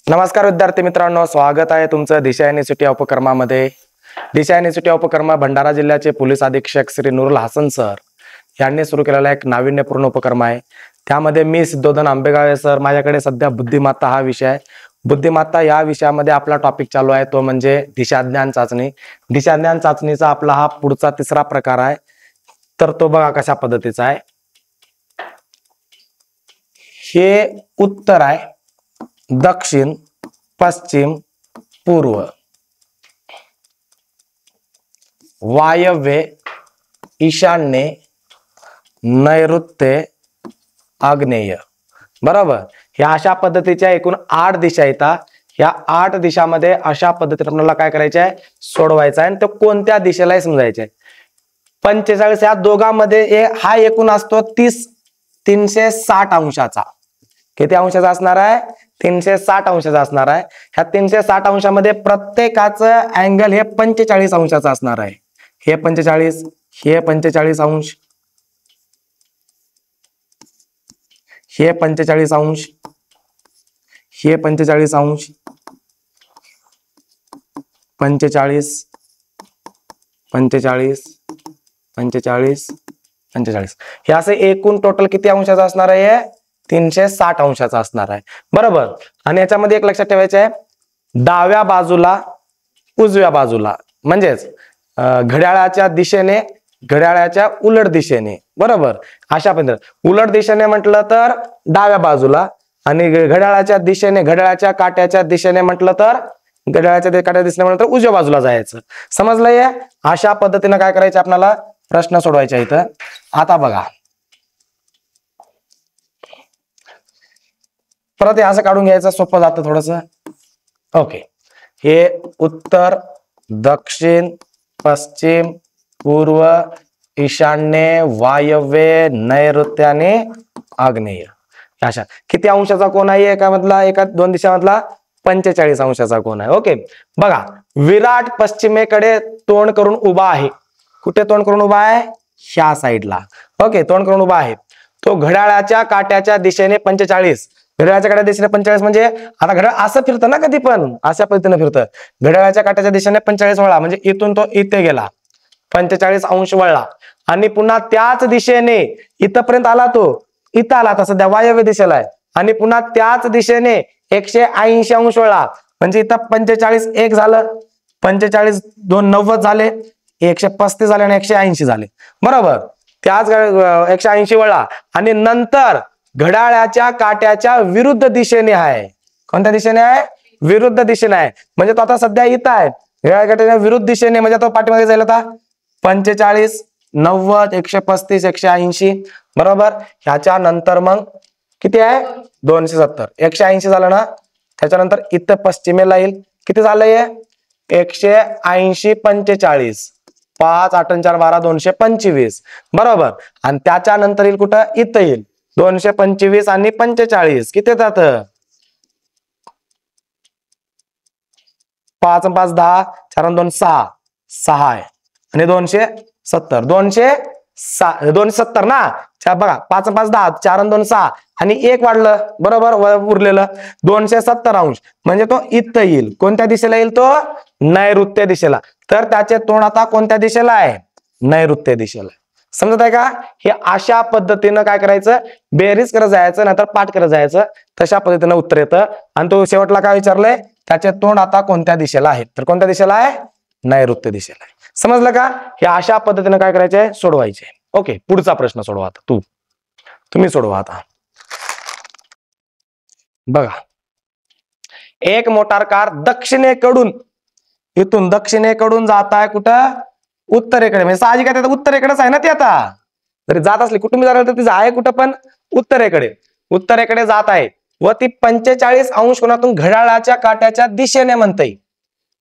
नमस्कार विद्यार्थी मित्रांनो, स्वागत आहे तुमचं दिशा युनिव्हर्सिटी उपक्रमामध्ये। दिशा युनिव्हर्सिटी उपक्रम भंडारा जिल्ह्याचे पोलीस अधीक्षक श्री नूरुल हसन सर यांनी सुरू केलेला एक नाविन्यपूर्ण उपक्रम आहे। त्यामध्ये मी सिद्धोधन आंबेगावे सर, माझ्याकडे सध्या बुद्धिमत्ता हा विषय आहे। बुद्धिमत्ता या विषयामध्ये आपला टॉपिक चालू आहे तो म्हणजे दिशाज्ञान चाचणी। दिशाज्ञान चाचणीचा आपला हा पुढचा तिसरा प्रकार आहे। तर तो बघा कशा पद्धतीचा आहे। हे उत्तर आहे, दक्षिण, पश्चिम, पूर्व, वायव्य, ईशान्य, नैऋत्य, आग्नेय। बरोबर, ह्या अशा पद्धतीच्या एकूण 8 दिशा येतात। या 8 दिशामध्ये अशा पद्धतीने आपल्याला काय करायचे आहे, सोडवायचं आहे आणि तो कोणत्या दिशेला समजायचे। 45 या दोघांमध्ये हा एकूण असतो 360 अंशाचा। किती अंशाचा असणार आहे? 360 अंशाचा असणार आहे। ह्या 360 अंशामध्ये प्रत्येकाचं अँगल हे 45 अंशाचा असणार आहे। हे 45, हे 45 अंश, हे 45 अंश, हे 45 अंश, 45, 45, 45, 45। हे असे एकूण टोटल किती अंशाचा असणार आहे? 360 अंशाचा असणार आहे। बरोबर, आणि याच्यामध्ये एक लक्षात ठेवायचं आहे, डाव्या बाजूला, उजव्या बाजूला, म्हणजेच घड्याळाच्या दिशेने, घड्याळाच्या उलट दिशेने। बरोबर, अशा पद्धतीने उलट दिशेने म्हटलं तर डाव्या बाजूला, आणि घड्याळाच्या दिशेने, घड्याळाच्या काट्याच्या दिशेने म्हटलं तर घड्याळाच्या काट्याच्या दिशेने म्हटलं तर उजव्या बाजूला जायचं। समजलंय? अशा पद्धतीने काय करायचं, आपल्याला प्रश्न सोडवायचे इथं। आता बघा, परत हे असं काढून घ्यायचं, सोपं जातं थोडस। ओके, हे उत्तर, दक्षिण, पश्चिम, पूर्व, ईशान्य, वायव्य, नैऋत्य आणि आग्नेय। अशा किती अंशाचा कोण आहे? एका मधला, एका 2 दिशामधला 45 अंशाचा कोण आहे। ओके, बघा, विराट पश्चिमेकडे तोंड करून उभा आहे। कुठे तोंड करून उभा आहे? ह्या साईडला। ओके, तोंड करून उभा आहे तो घड्याळाच्या काट्याच्या दिशेने 45, घड्याळाच्या काट्याच्या दिशेने 45, म्हणजे आता घड्याळ असं फिरतं ना, कधी पण अशा पद्धतीने फिरतं। घड्याळाच्या काट्याच्या दिशेने 45 वळला, म्हणजे इथून तो इथे गेला, 45 अंश वळला, आणि पुन्हा त्याच दिशेने इथपर्यंत आला, तो इथं आला, आता सध्या वायव्य दिशेला आहे, आणि पुन्हा त्याच दिशेने 180 अंश वळला, म्हणजे इथं 45 एक झालं, 45 2 90 झाले, 135 झाले आणि 180 झाले। बरोबर, त्याच 180 वळला, आणि नंतर घड्याळाच्या काट्याच्या विरुद्ध दिशेने आहे। कोणत्या दिशेने आहे? विरुद्ध दिशेने आहे, म्हणजे तो आता सध्या इथं आहे, घड्याळाच्या काट्याच्या विरुद्ध दिशेने, म्हणजे तो पाठीमागे जाईल आता 45 90 135 180। बरोबर, ह्याच्या नंतर मग किती आहे? 270, 180 झालं ना, त्याच्यानंतर इथं पश्चिमेला येईल, किती झालंय? 180 45, 5 8 4 12 225। बरोबर, आणि त्याच्यानंतर येईल कुठं? इथं येईल 225 आणि 45 किती येतात? 5 5 10, 4 2 6, 6 आहे, आणि 270, 270 ना, बघा 5 5 10, 4 2 6, आणि 1 वाढलं, बरोबर, उरलेलं 270 अंश, म्हणजे तो इथं येईल। कोणत्या दिशेला येईल? तो नैऋत्य दिशेला। तर त्याचे तोंड आता कोणत्या दिशेला आहे? नैऋत्य दिशेला। समजत आहे का? हे अशा पद्धतीनं काय करायचं, बेरीज करत जायचं, नंतर पाठ करत जायचं, तशा पद्धतीनं उत्तर येतं। आणि तो शेवटला काय विचारलंय, त्याचे तोंड आता कोणत्या दिशेला आहे? तर कोणत्या दिशेला आहे? नैऋत्य दिशेला आहे। समजलं का? हे अशा पद्धतीने काय करायचंय, सोडवायचे। ओके, पुढचा प्रश्न सोडवा आता, तुम्ही सोडवा आता। बघा, एक मोटार कार दक्षिणेकडून, इथून दक्षिणेकडून जात आहे कुठं? उत्तरेकडे, म्हणजे साहजिक आहे, उत्तरेकडेच आहे ना ती। आता जरी जात असली, कुठून जाणार तर ती आहे कुठं पण उत्तरेकडे, उत्तरेकडे जात आहे, व ती 45 अंश कोणातून घड्याळाच्या काट्याच्या दिशेने म्हणते।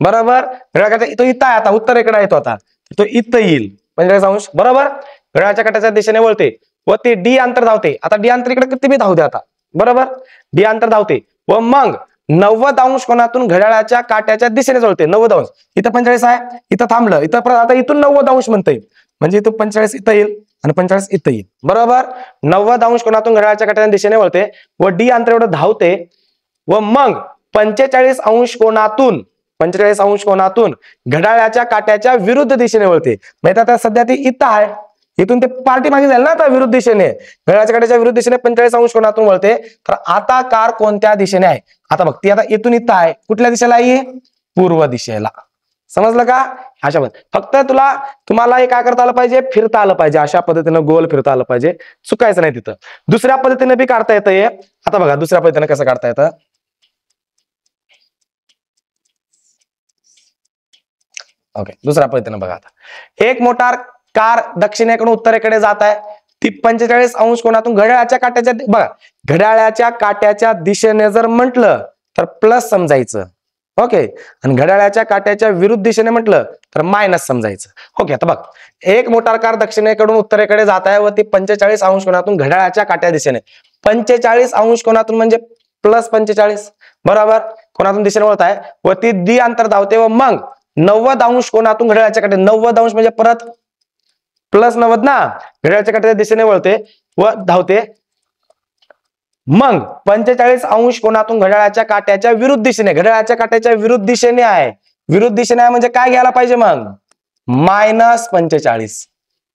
बरोबर, घड्याळाच्या तो इथं आहे, आता उत्तरेकडे आहे तो, आता तो इथं येईल 45 अंश। बरोबर, घड्याळाच्या काट्याच्या दिशेने वळते, व ती डी अंतर धावते। आता डी अंतर इकडे किती बी धावू दे आता, बरोबर, डी अंतर धावते, व मग 90 अंश कोणातून घड्याळाच्या काट्याच्या दिशेने वळते। 90 अंश, इथं 45 आहे, इथं थांबलं, इथं आता इथून 90 अंश म्हणते, म्हणजे इथून 45 इथं येईल, आणि 45 इथं येईल। बरोबर, 90 अंश कोणातून घड्याळाच्या काट्याच्या दिशेने वळते, व डी अंतर एवढं धावते, व मग 45 अंश कोनातून 45 अंश कोनातून घड्याळाच्या काट्याच्या विरुद्ध दिशेने वळते. म्हणजे आता सध्या ती इथं आहे, इथून ते पार्टी मागे जाईल ना आता विरुद्ध दिशेने, घड्याळाच्या काट्याच्या विरुद्ध दिशेने 45 अंश कोनातून वळते. तर आता कार कोणत्या दिशेने आहे? आता बघ, ती आता इथून इथं आहे, कुठल्या दिशेला आहे? पूर्व दिशेला. समजलं का? अशा फक्त तुम्हाला हे काय करता आलं पाहिजे? फिरता आलं पाहिजे. अशा पद्धतीनं गोल फिरता आलं पाहिजे, चुकायचं नाही तिथं. दुसऱ्या पद्धतीने बी काढता येतं हे. आता बघा दुसऱ्या पद्धतीने कसं काढता येतं. ओके, दुसऱ्या पद्धतीने बघा. आता एक मोटार कार दक्षिणेकडून उत्तरेकडे जात आहे. ती 45 अंश कोनातून घड्याळाच्या काट्याच्या, बघा घड्याळाच्या काट्याच्या दिशेने जर म्हटलं तर प्लस समजायचं. ओके, आणि घड्याळाच्या काट्याच्या विरुद्ध दिशेने म्हटलं तर मायनस समजायचं. ओके, आता बघ, एक मोटार कार दक्षिणेकडून उत्तरेकडे जात आहे व ती 45 अंश कोनातून घड्याळाच्या काट्या दिशेने, 45 अंश कोनातून म्हणजे प्लस 45, बरोबर, कोनातून दिशेने वळत आहे व ती दी अंतर धावते व मग 90 अंश कोनातून घड्याळाच्या काट्या, 90 अंश म्हणजे परत प्लस 90 ना, घड्याळाच्या काट्याच्या दिशेने वळते व धावते. मग 45 अंश कोनातून घड्याळाच्या काट्याच्या विरुद्ध दिशेने, घड्याळाच्या काट्याच्या विरुद्ध दिशेने आहे. विरुद्ध दिशेने आहे म्हणजे काय घ्यायला पाहिजे? मग -45,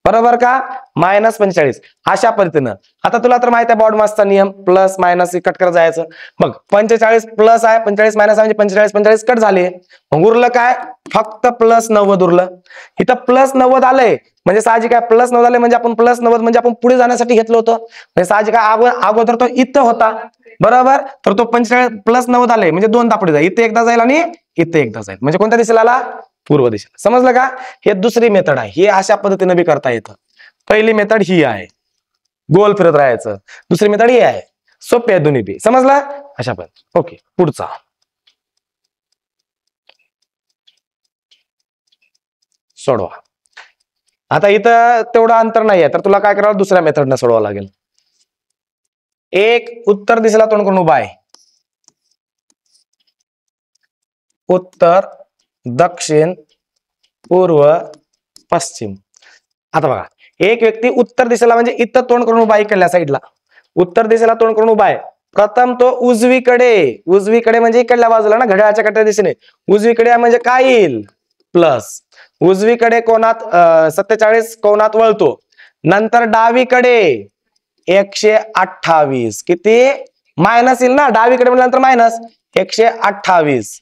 बरोबर का? -45 अशा पद्धतीनं. आता तुला तर माहित आहे बॉडमासचा नियम, प्लस मायनस कट करत जायचं. मग 45 प्लस आहे, 45 मायनस आहे म्हणजे 45 कट झाले. मग उरलं काय? फक्त प्लस 90 उरलं. इथं प्लस 90 आलंय म्हणजे साहजिक आहे, प्लस 90 आले म्हणजे आपण प्लस 90 म्हणजे आपण पुढे जाण्यासाठी घेतलं होतं. म्हणजे साहजिक आहे, अगोदर तो इथं होता, बरोबर. तर तो 45 प्लस 90 आले म्हणजे दोनदा पुढे जाईल, इथे एकदा जाईल आणि इथे एकदा जाईल. म्हणजे कोणत्या दिशेला आला? पूर्व दिशेला. समजलं का? हे दुसरी मेथड आहे. हे अशा पद्धतीने बी करता येतं. पहिली मेथड ही आहे, गोल फिरत राहायचं. दुसरी मेथड ही आहे, सोपे आहे दोन्ही बी. समजलं? अशा पद्धती. ओके, पुढचा सोडवा. आता इथं तेवढं अंतर नाहीये तर तुला काय करावं? दुसऱ्या मेथडनं सोडवावं लागेल. एक उत्तर दिशेला तोंड करून उभा आहे, उत्तर, दक्षिण, पूर्व, पश्चिम. आता बघा, एक व्यक्ती उत्तर दिशेला म्हणजे इथं तोंड करून उभा आहे, इकडल्या साईडला उत्तर दिशेला तोंड करून उभा आहे. प्रथम तो उजवीकडे म्हणजे इकडल्या बाजूला ना, घड्याळाच्या काट्याच्या दिशेने उजवीकडे म्हणजे काय येईल? प्लस. उजवीकडे कोणात 47 कोणात वळतो. नंतर डावीकडे 128, किती? मायनस येईल ना, डावीकडे म्हटल्यानंतर मायनस 128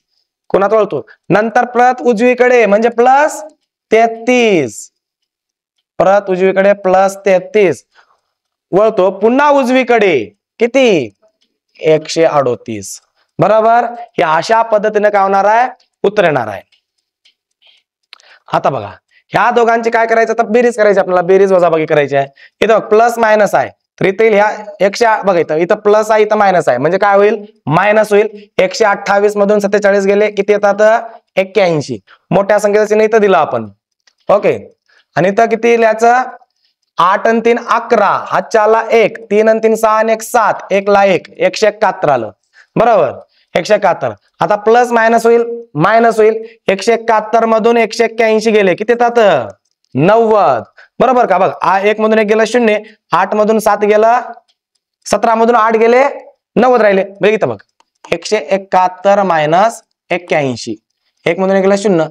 कोणात वळतो. नंतर परत उजवीकडे म्हणजे प्लस 33, परत उजवीकडे प्लस 33 वळतो. पुन्हा उजवीकडे किती? 138, बरोबर. हे अशा पद्धतीने काय होणार आहे? उत्तर येणार आहे. आता बघा, ह्या दोघांची काय करायचं? आता बेरीज करायची आपल्याला, बेरीज वजाबाकी करायची आहे. इथं प्लस मायनस आहे तर इथे ह्या 100 बघा, इथं प्लस आहे, इथं मायनस आहे म्हणजे काय होईल? मायनस होईल. 128 मधून 47 गेले, किती येतात? 81. मोठ्या संख्येचं चिन्ह इथं दिलं आपण. ओके, आणि इथं किती लिहायचं? 8 आणि 3 11, हातच्याला 1, 3 आणि 3 6 आणि 1 7, 1 ला 1, 171 आलं, बरोबर. 171. आता प्लस मायनस होईल, मायनस होईल. 171 मधून 181 गेले, किती येतात? 90, बरोबर का? बघ, 1 मधून 1 गेला 0, 8 मधून 7 गेला 17, मधून 8 गेले 90 राहिले. बघ इथं बघ, 171 मायनस 81, 1 मधून 1 गेला 0,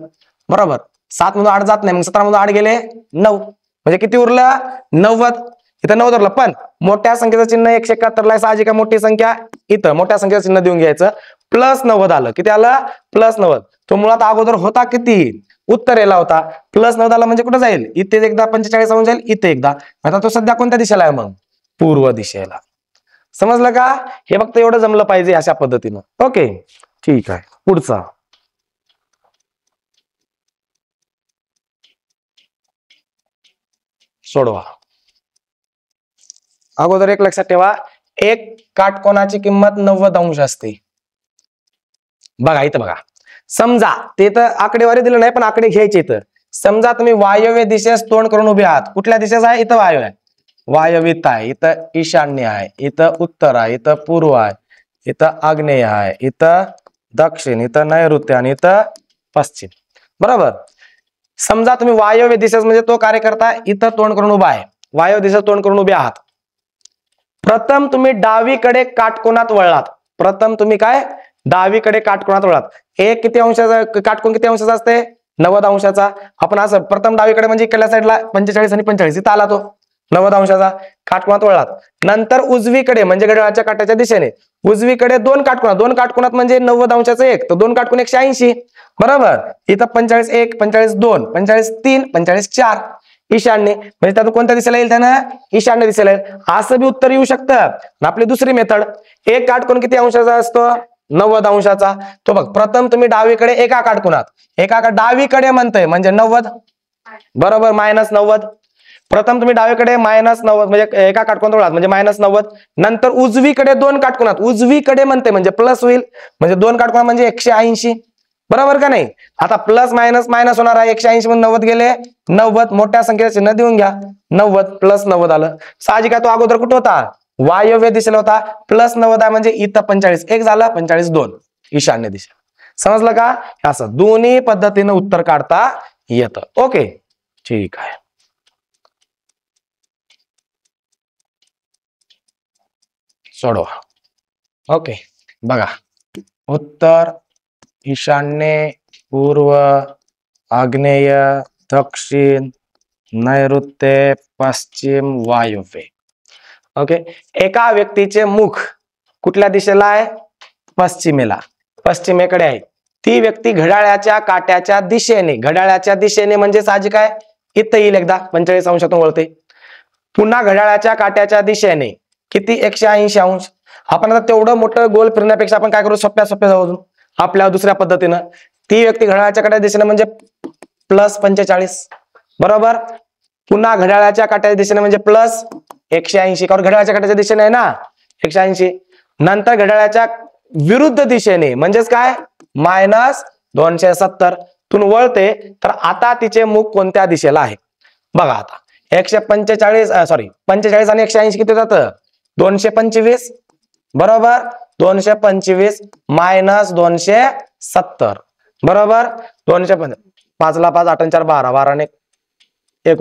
बरोबर. 7 मधून 8 जात नाही, मग 17 मधून 8 गेले 9, म्हणजे किती उरलं? 90. इथं 90 उरलं, पण मोठ्या संख्येचं चिन्ह 171 ला, साहजिक मोठी संख्या इथं मोठ्या संख्येचं चिन्ह देऊन घ्यायचं. प्लस 90 आलं, किती आलं? प्लस 90. तो मुळात अगोदर होता किती? उत्तरेला होता. प्लस 90 आला म्हणजे कुठं जाईल? इथे एकदा 45 होऊन जाईल, इथे एकदा. आता तो सध्या कोणत्या दिशेला आहे? मग पूर्व दिशेला. समजलं का? हे फक्त एवढं जमलं पाहिजे अशा पद्धतीनं. ओके, ठीक आहे. पुढचा सोडवा. अगोदर एक लक्षात ठेवा, एक काटकोनाची किंमत 90 अंश असते. बघा इथं बघा, समजा ते तर आकडेवारी दिलं नाही पण आकडे घ्यायचे. इथं समजा तुम्ही वायव्य दिशेस तोंड करून उभे आहात. कुठल्या दिशेस आहे? इथं वायव्य आहे, वायव्यत आहे. इथं ईशान्य आहे, इथं उत्तर आहे, इथं पूर्व आहे, इथं आग्नेय आहे, इथं दक्षिण, इथं नैऋत्य आणि इथं पश्चिम, बरोबर. समजा तुम्ही वायव्य दिशेस म्हणजे तो कार्य करता इथं तोंड करून उभा आहे, वायव्य दिशेस तोंड करून उभे आहात. प्रथम तुम्ही डावीकडे काटकोनात वळलात. प्रथम तुम्ही काय? डावीकडे काटकोनात वळात. एक किती अंशाचा काटकोन किती अंशाचा असते? 90 अंशाचा. आपण असं प्रथम डावीकडे म्हणजे इकडल्या साईडला 45 आणि 45 इथं आला तो 90 अंशाचा काटकोनात वळलात. नंतर उजवीकडे म्हणजे घड्याळाच्या काट्याच्या दिशेने उजवीकडे दोन काटकोनात म्हणजे 90 अंशाचं एक, तर दोन काटकोन 180. बरोबर. इथं 45 1, 45 2, 45 3, 45 4 ईशान्य, म्हणजे त्यातून कोणत्या दिशेला येईल? त्यानं ईशान्य दिशेला येईल. असं बी उत्तर येऊ शकतं. आपली दुसरी मेथड, एक काटकोन किती अंशाचा असतो? 90 अंशाचा. तो बघ, प्रथम तुम्ही डावीकडे एका काटकोनात डावीकडे म्हणतोय म्हणजे 90 बरोबर, -90. प्रथम तुम्ही डावीकडे -90 म्हणजे एका काटकोनात वळात म्हणजे -90. नंतर उजवीकडे दोन काटकोनात उजवीकडे म्हणते म्हणजे प्लस होईल, म्हणजे दोन काटकोनात म्हणजे 180. बरोबर का नाही? आता प्लस मायनस मायनस होणार आहे. 180 मधून 90 गेले 90, मोठ्या संख्येचं चिन्ह देऊन घ्या. 90 प्लस 90 आलं. साहजिक आहे तो अगोदर कुठं होता? वायव्य दिशेला होता. प्लस 90 आहे म्हणजे इथं 45 एक झालं, 45 2 ईशान्य दिशा. समजलं का? असं दोन्ही पद्धतीने उत्तर काढता येतं. ओके, ठीक आहे. सोडवा. ओके, बघा उत्तर ईशान्य, पूर्व, आग्नेय, दक्षिण, नैऋत्य, पश्चिम, वायव्य. ओके, एका व्यक्तीचे मुख कुठल्या दिशेला आहे? पश्चिमेकडे आहे. ती व्यक्ती घड्याळाच्या काट्याच्या दिशेने म्हणजे साहजिक आहे इथं येईल एकदा 45 अंशातून वळते. पुन्हा घड्याळाच्या काट्याच्या दिशेने किती? 180 अंश. आपण आता तेवढं मोठं गोल फिरण्यापेक्षा आपण काय करू? सोप्या जाऊ आपल्या दुसऱ्या पद्धतीनं. ती व्यक्ती घड्याळाच्या काट्याच्या दिशेने म्हणजे प्लस 45 बरोबर. पुन्हा घड्याळाच्या काट्याच्या दिशेने म्हणजे प्लस 180, कारण घड्याळाच्या काट्याच्या दिशेने आहे ना 180. नंतर घड्याळाच्या विरुद्ध दिशेने म्हणजेच काय? -270 तून वळते. तर आता तिचे मुख कोणत्या दिशेला आहे? बघा आता 45 आणि 180 किती जातं? 225 बरोबर. 225 - 270 बरोबर. 250 5 ला 5 8 4 12 12 ने 1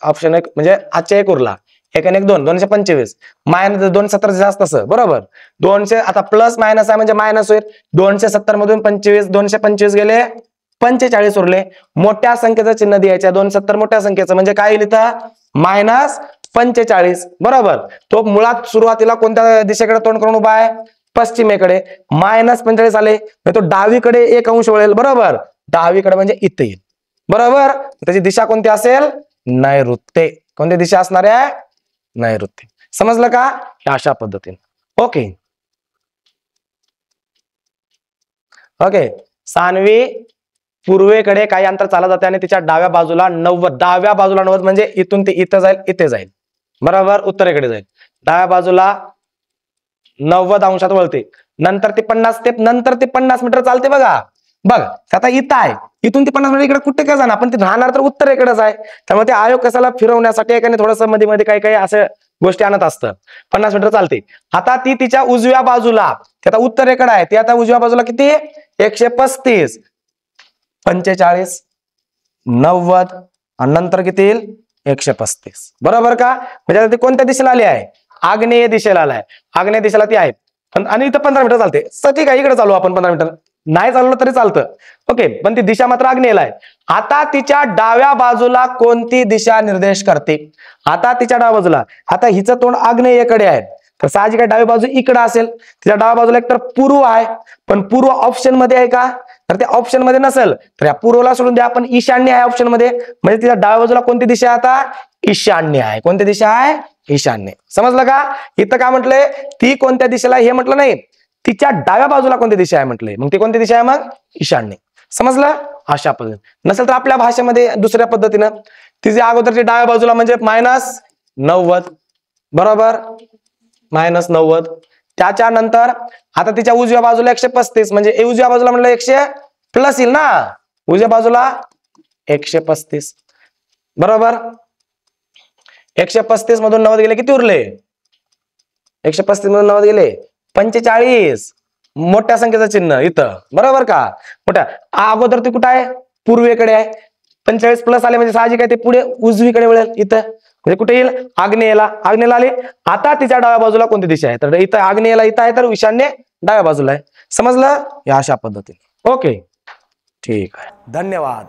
ऑप्शन 1 म्हणजे आजच्या 1 उरला. 1 आणि 1 2 225 -270 जास्त असं बरोबर. 200 आता प्लस मायनस आहे म्हणजे मायनस होईल. 270 मधून 25 225 गेले 45 उरले. मोठ्या संख्येचं चिन्ह द्यायचं. 270 मोठ्या संख्येचं म्हणजे काय येईल इथं? -45 बरोबर. तो मुळात सुरुवातीला कोणत्या दिशेकडे तोंड करून उभा आहे? पश्चिमेकडे. -45 आले तो डावीकडे 1 अंश वळेल बरोबर. डावीकडे म्हणजे इथे येईल बरोबर. त्याची दिशा कोणती असेल? नैऋत्य. कोणती दिशा असणार आहे? नैऋत्य. समजलं का? अशा पद्धतीने. Okay okay. सान्वी पूर्वेकडे काही अंतर चालत जाते आणि तिच्या डाव्या बाजूला 90 म्हणजे इथून ते इथे जाईल बरोबर. उत्तरेकडे जाईल. डाव्या बाजूला 90 अंशात वळते. नंतर ते 50 मीटर चालते. बघ आता इथं आहे. इथून ते 50 मीटर इकडे कुठे काय जाणार? पण ते राहणार तर उत्तरेकडेच आहे. त्यामुळे ते आयोग कशाला फिरवण्यासाठी एकाने थोडंसं मध्ये काही असं गोष्टी आणत असतं. 50 मीटर चालते. आता ती तिच्या उजव्या बाजूला, ते आता उत्तरेकडे आहे, ती आता उजव्या बाजूला किती? 135 45 90 आणि नंतर किती येईल? 135 बरोबर का? म्हणजे आता ती कोणत्या दिशेला आली आहे? आग्नेय दिशेला आलाय. आग्नेय दिशेला ती आहे आणि इथं 15 मीटर चालते. ठीक आहे, इकडे चालू आपण 15 मीटर नाही चाललं तरी चालतं. ओके, पण ती दिशा मात्र आग्नेयला आहे. आता तिच्या डाव्या बाजूला कोणती दिशा निर्देश करते? आता तिच्या डाव्या बाजूला, आता हिचं तोंड आग्नेयकडे आहे तर साहजिक डावी बाजू इकडे असेल. तिच्या डाव्या बाजूला एक तर पूर्व आहे, पण पूर्व ऑप्शन मध्ये आहे का? तर ते ऑप्शन मध्ये नसेल तर या पूर्वला सोडून द्या. आपण ईशान्य आहे ऑप्शन मध्ये, म्हणजे तिच्या डाव्या बाजूला कोणती दिशा आहे? आता ईशान्य आहे. कोणती दिशा आहे? ईशान्य. समजलं का? इथं काय म्हटलंय? ती कोणत्या दिशेला हे म्हटलं नाही, तिच्या डाव्या बाजूला कोणती दिशा आहे म्हटलंय. मग ती कोणती दिशा आहे? मग ईशान्य. समजलं? अशा पद्धतीने. नसेल तर आपल्या भाषेमध्ये दुसऱ्या पद्धतीनं तिची अगोदरची डाव्या बाजूला म्हणजे -90 बरोबर. -90 त्याच्यानंतर आता तिच्या उजव्या बाजूला 135 म्हणजे उजव्या बाजूला म्हणलं 100 प्लस येईल ना, उजव्या बाजूला 135 बरोबर. 135 मधून 90 गेले किती उरले? 135 मधून 90 गेले 45. मोठ्या संख्येचं चिन्ह इथं बरोबर का? मोठ्या अगोदर ती कुठं आहे? पूर्वेकडे आहे. 45 प्लस आले म्हणजे साहजिक आहे ते पुढे उजवीकडे वळेल. इथं म्हणजे कुठे येईल? आग्नेयला. आले. आता तिच्या डाव्या बाजूला कोणती दिशा आहे? तर इथं आग्नेयला इथं आहे तर ईशान्य डाव्या बाजूला आहे. समजलं? या अशा पद्धतीने. ओके, ठीक आहे. धन्यवाद.